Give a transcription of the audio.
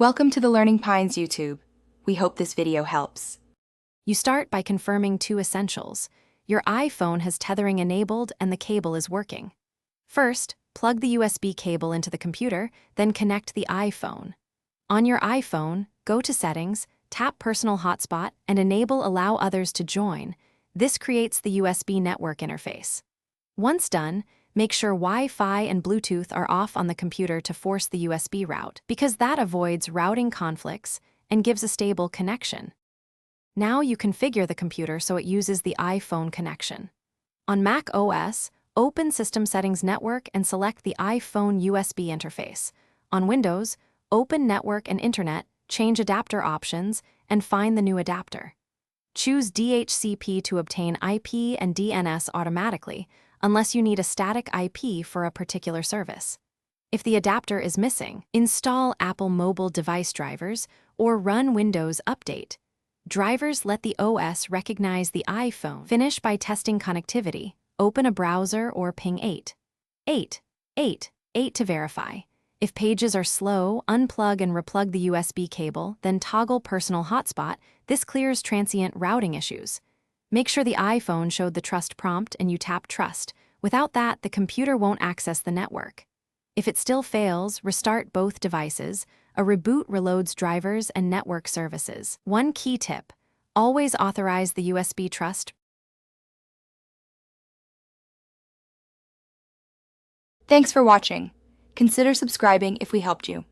Welcome to the Learning Pines YouTube. We hope this video helps. You start by confirming two essentials. Your iPhone has tethering enabled and the cable is working. First, plug the USB cable into the computer, then connect the iPhone. On your iPhone, go to Settings, tap Personal Hotspot, and enable Allow Others to Join. This creates the USB network interface. Once done, make sure Wi-Fi and Bluetooth are off on the computer to force the USB route, because that avoids routing conflicts and gives a stable connection. Now you configure the computer so it uses the iPhone connection. On Mac OS, open System Settings Network and select the iPhone USB interface. On Windows, open Network and Internet, change adapter options, and find the new adapter. Choose DHCP to obtain IP and DNS automatically, unless you need a static IP for a particular service. If the adapter is missing, install Apple mobile device drivers or run Windows Update. Drivers let the OS recognize the iPhone. Finish by testing connectivity. Open a browser or ping 8 to verify. If pages are slow, unplug and replug the USB cable, then toggle Personal Hotspot. This clears transient routing issues. Make sure the iPhone showed the trust prompt and you tap Trust. Without that, the computer won't access the network. If it still fails, restart both devices. A reboot reloads drivers and network services. One key tip: always authorize the USB trust. Thanks for watching. Consider subscribing if we helped you.